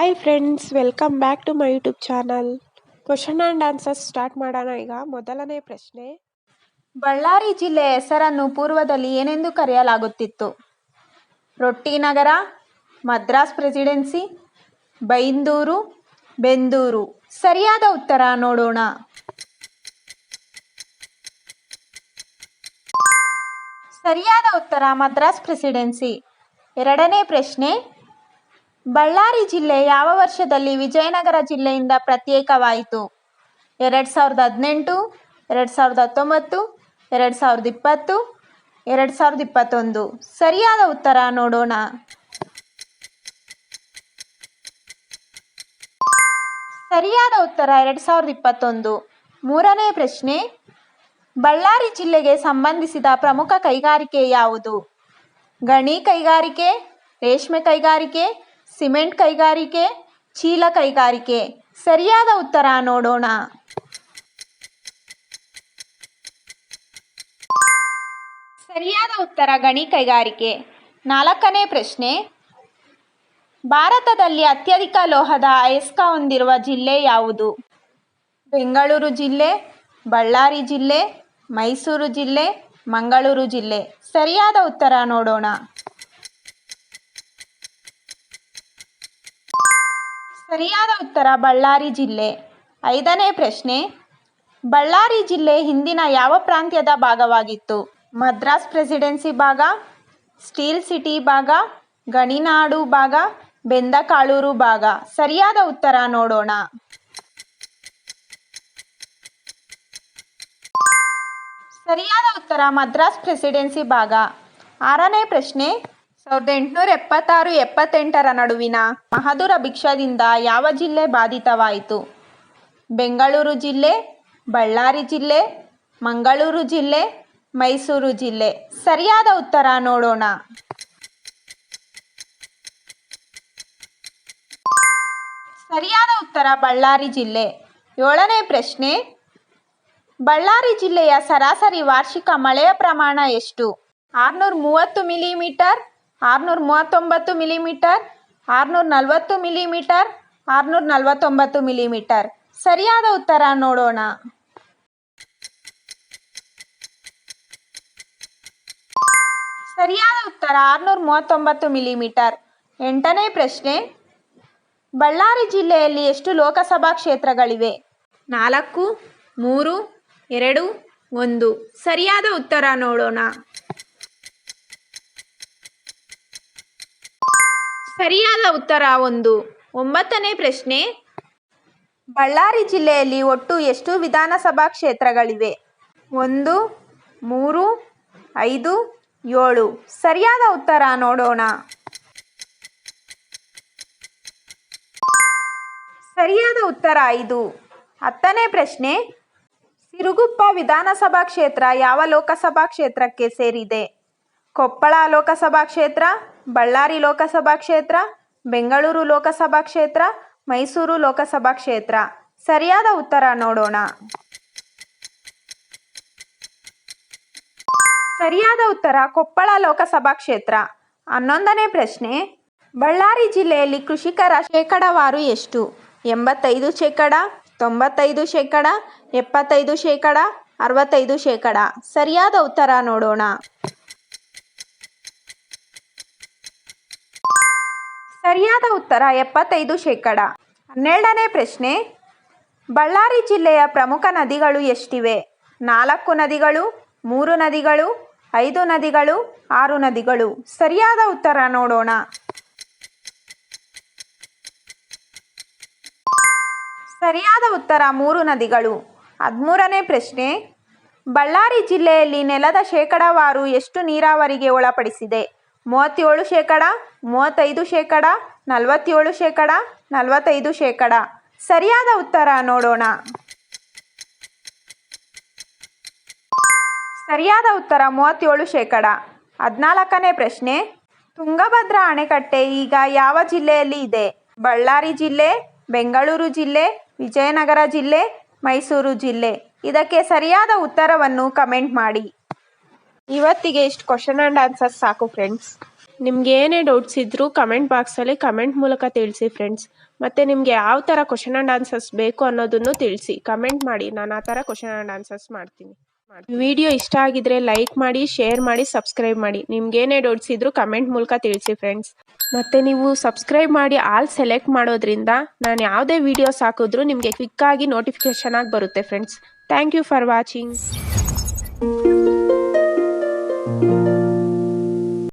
Hi friends, welcome back to my YouTube channel. Question and answers start ಮಾಡೋಣ. ಈಗ ಮೊದಲನೇ ಪ್ರಶ್ನೆ. ಬಳ್ಳಾರಿ ಜಿಲ್ಲೆಯ ಹೆಸರನ್ನು ಪೂರ್ವದಲ್ಲಿ ಏನೆಂದು ಕರೆಯಲಾಗುತ್ತಿತ್ತು? ರೊಟ್ಟಿ ನಗರ, ಮದ್ರಾಸ್ ಪ್ರೆಸಿಡೆನ್ಸಿ, ಬೈಂದೂರು, ಬೆಂದೂರು. ಸರಿಯಾದ ಉತ್ತರ ನೋಡೋಣ. ಸರಿಯಾದ ಉತ್ತರ ಮದ್ರಾಸ್ ಪ್ರೆಸಿಡೆನ್ಸಿ. ಎರಡನೇ ಪ್ರಶ್ನೆ. ಬಳ್ಳಾರಿ ಜಿಲ್ಲೆ ಯಾವ ವರ್ಷದಲ್ಲಿ ವಿಜಯನಗರ ಜಿಲ್ಲೆಯಿಂದ ಪ್ರತ್ಯೇಕವಾಯಿತು? 2018, 2019, 2020, 2021. ಸರಿಯಾದ ಉತ್ತರ ನೋಡೋಣ. ಸರಿಯಾದ ಉತ್ತರ 2021. ಮೂರನೇ ಪ್ರಶ್ನೆ. ಬಳ್ಳಾರಿ ಜಿಲ್ಲೆಗೆ ಸಂಬಂಧಿಸಿದ ಪ್ರಮುಖ ಕೈಗಾರಿಕೆ ಯಾವುದು? ಗಣಿ ಕೈಗಾರಿಕೆ, ರೇಷ್ಮೆ ಕೈಗಾರಿಕೆ, ಸಿಮೆಂಟ್ ಕೈಗಾರಿಕೆ, ಚೀಲ ಕೈಗಾರಿಕೆ. ಸರಿಯಾದ ಉತ್ತರ ನೋಡೋಣ. ಸರಿಯಾದ ಉತ್ತರ ಗಣಿ ಕೈಗಾರಿಕೆ. ನಾಲ್ಕನೇ ಪ್ರಶ್ನೆ. ಭಾರತದಲ್ಲಿ ಅತ್ಯಧಿಕ ಲೋಹದ ಅಯಸ್ಕ ಹೊಂದಿರುವ ಜಿಲ್ಲೆ ಯಾವುದು? ಬೆಂಗಳೂರು ಜಿಲ್ಲೆ, ಬಳ್ಳಾರಿ ಜಿಲ್ಲೆ, ಮೈಸೂರು ಜಿಲ್ಲೆ, ಮಂಗಳೂರು ಜಿಲ್ಲೆ. ಸರಿಯಾದ ಉತ್ತರ ನೋಡೋಣ. ಸರಿಯಾದ ಉತ್ತರ ಬಳ್ಳಾರಿ ಜಿಲ್ಲೆ. ಐದನೇ ಪ್ರಶ್ನೆ. ಬಳ್ಳಾರಿ ಜಿಲ್ಲೆ ಹಿಂದಿನ ಯಾವ ಪ್ರಾಂತ್ಯದ ಭಾಗವಾಗಿತ್ತು? ಮದ್ರಾಸ್ ಪ್ರೆಸಿಡೆನ್ಸಿ ಭಾಗ, ಸ್ಟೀಲ್ ಸಿಟಿ ಭಾಗ, ಗಣಿನಾಡು ಭಾಗ, ಬೆಂದಕಾಳೂರು ಭಾಗ. ಸರಿಯಾದ ಉತ್ತರ ನೋಡೋಣ. ಸರಿಯಾದ ಉತ್ತರ ಮದ್ರಾಸ್ ಪ್ರೆಸಿಡೆನ್ಸಿ ಭಾಗ. ಆರನೇ ಪ್ರಶ್ನೆ. 1876-78 ನಡುವಿನ ಮಹಾದುರಭಿಕ್ಷದಿಂದ ಯಾವ ಜಿಲ್ಲೆ ಬಾಧಿತವಾಯಿತು? ಬೆಂಗಳೂರು ಜಿಲ್ಲೆ, ಬಳ್ಳಾರಿ ಜಿಲ್ಲೆ, ಮಂಗಳೂರು ಜಿಲ್ಲೆ, ಮೈಸೂರು ಜಿಲ್ಲೆ. ಸರಿಯಾದ ಉತ್ತರ ನೋಡೋಣ. ಸರಿಯಾದ ಉತ್ತರ ಬಳ್ಳಾರಿ ಜಿಲ್ಲೆ. ಏಳನೇ ಪ್ರಶ್ನೆ. ಬಳ್ಳಾರಿ ಜಿಲ್ಲೆಯ ಸರಾಸರಿ ವಾರ್ಷಿಕ ಮಳೆಯ ಪ್ರಮಾಣ ಎಷ್ಟು? 630 ಮಿಲಿಮೀಟರ್, 639 ಮಿಲಿಮೀಟರ್, 640 ಮಿಲಿಮೀಟರ್, 649 ಮಿಲಿಮೀಟರ್. ಸರಿಯಾದ ಉತ್ತರ ನೋಡೋಣ. ಸರಿಯಾದ ಉತ್ತರ 639 ಮಿಲಿಮೀಟರ್. ಎಂಟನೇ ಪ್ರಶ್ನೆ. ಬಳ್ಳಾರಿ ಜಿಲ್ಲೆಯಲ್ಲಿ ಎಷ್ಟು ಲೋಕಸಭಾ ಕ್ಷೇತ್ರಗಳಿವೆ? 4, 3, 2, 1. ಸರಿಯಾದ ಉತ್ತರ ನೋಡೋಣ. ಸರಿಯಾದ ಉತ್ತರ 1. ಒಂಬತ್ತನೇ ಪ್ರಶ್ನೆ. ಬಳ್ಳಾರಿ ಜಿಲ್ಲೆಯಲ್ಲಿ ಒಟ್ಟು ಎಷ್ಟು ವಿಧಾನಸಭಾ ಕ್ಷೇತ್ರಗಳಿವೆ? 1, 3, 5, 7. ಸರಿಯಾದ ಉತ್ತರ ನೋಡೋಣ. ಸರಿಯಾದ ಉತ್ತರ 5. ಹತ್ತನೇ ಪ್ರಶ್ನೆ. ಸಿರುಗುಪ್ಪ ವಿಧಾನಸಭಾ ಕ್ಷೇತ್ರ ಯಾವ ಲೋಕಸಭಾ ಕ್ಷೇತ್ರಕ್ಕೆ ಸೇರಿದೆ? ಕೊಪ್ಪಳ ಲೋಕಸಭಾ ಕ್ಷೇತ್ರ, ಬಳ್ಳಾರಿ ಲೋಕಸಭಾ ಕ್ಷೇತ್ರ, ಬೆಂಗಳೂರು ಲೋಕಸಭಾ ಕ್ಷೇತ್ರ, ಮೈಸೂರು ಲೋಕಸಭಾ ಕ್ಷೇತ್ರ. ಸರಿಯಾದ ಉತ್ತರ ನೋಡೋಣ. ಸರಿಯಾದ ಉತ್ತರ ಕೊಪ್ಪಳ ಲೋಕಸಭಾ ಕ್ಷೇತ್ರ. 11ನೇ ಪ್ರಶ್ನೆ. ಬಳ್ಳಾರಿ ಜಿಲ್ಲೆಯಲ್ಲಿ ಕೃಷಿಕರ ಶೇಕಡಾವಾರು ಎಷ್ಟು? 85%, 95%, 75%, 65%. ಸರಿಯಾದ ಉತ್ತರ ನೋಡೋಣ. ಸರಿಯಾದ ಉತ್ತರ 75%. 12ನೇ ಪ್ರಶ್ನೆ. ಬಳ್ಳಾರಿ ಜಿಲ್ಲೆಯ ಪ್ರಮುಖ ನದಿಗಳು ಎಷ್ಟಿವೆ? 4 ನದಿಗಳು, 3 ನದಿಗಳು, 5 ನದಿಗಳು, 6 ನದಿಗಳು. ಸರಿಯಾದ ಉತ್ತರ ನೋಡೋಣ. ಸರಿಯಾದ ಉತ್ತರ 3 ನದಿಗಳು. 13ನೇ ಪ್ರಶ್ನೆ. ಬಳ್ಳಾರಿ ಜಿಲ್ಲೆಯಲ್ಲಿ ನೆಲದ ಶೇಕಡಾವಾರು ಎಷ್ಟು ನೀರಾವರಿಗೆ ಒಳಪಡಿಸಿದೆ? 37%, 35%, 47%, 45%. ಸರಿಯಾದ ಉತ್ತರ ನೋಡೋಣ. ಸರಿಯಾದ ಉತ್ತರ 37%. 14ನೇ ಪ್ರಶ್ನೆ. ತುಂಗಭದ್ರಾ ಅಣೆಕಟ್ಟೆ ಈಗ ಯಾವ ಜಿಲ್ಲೆಯಲ್ಲಿ ಇದೆ? ಬಳ್ಳಾರಿ ಜಿಲ್ಲೆ, ಬೆಂಗಳೂರು ಜಿಲ್ಲೆ, ವಿಜಯನಗರ ಜಿಲ್ಲೆ, ಮೈಸೂರು ಜಿಲ್ಲೆ. ಇದಕ್ಕೆ ಸರಿಯಾದ ಉತ್ತರವನ್ನು ಕಮೆಂಟ್ ಮಾಡಿ. ಇವತ್ತಿಗೆ ಇಷ್ಟು ಕ್ವಶನ್ ಆ್ಯಂಡ್ ಆನ್ಸರ್ಸ್ ಸಾಕು ಫ್ರೆಂಡ್ಸ್. ನಿಮ್ಗೆ ಏನೇ ಡೌಟ್ಸ್ ಇದ್ದರೂ ಕಮೆಂಟ್ ಬಾಕ್ಸಲ್ಲಿ ಕಮೆಂಟ್ ಮೂಲಕ ತಿಳಿಸಿ ಫ್ರೆಂಡ್ಸ್. ಮತ್ತು ನಿಮಗೆ ಯಾವ ಥರ ಕ್ವಶನ್ ಆ್ಯಂಡ್ ಆನ್ಸರ್ಸ್ ಬೇಕು ಅನ್ನೋದನ್ನು ತಿಳಿಸಿ, ಕಮೆಂಟ್ ಮಾಡಿ. ನಾನು ಆ ಥರ ಕ್ವಶನ್ ಆ್ಯಂಡ್ ಆನ್ಸರ್ಸ್ ಮಾಡ್ತೀನಿ. ವಿಡಿಯೋ ಇಷ್ಟ ಆಗಿದ್ರೆ ಲೈಕ್ ಮಾಡಿ, ಶೇರ್ ಮಾಡಿ, ಸಬ್ಸ್ಕ್ರೈಬ್ ಮಾಡಿ. ನಿಮ್ಗೇನೇ ಡೌಟ್ಸ್ ಇದ್ದರೂ ಕಮೆಂಟ್ ಮೂಲಕ ತಿಳಿಸಿ ಫ್ರೆಂಡ್ಸ್. ಮತ್ತು ನೀವು ಸಬ್ಸ್ಕ್ರೈಬ್ ಮಾಡಿ ಆಲ್ ಸೆಲೆಕ್ಟ್ ಮಾಡೋದ್ರಿಂದ ನಾನು ಯಾವುದೇ ವೀಡಿಯೋಸ್ ಹಾಕಿದ್ರೂ ನಿಮಗೆ ಕ್ವಿಕ್ಕಾಗಿ ನೋಟಿಫಿಕೇಷನ್ ಆಗಿ ಬರುತ್ತೆ friends. Thank you for watching.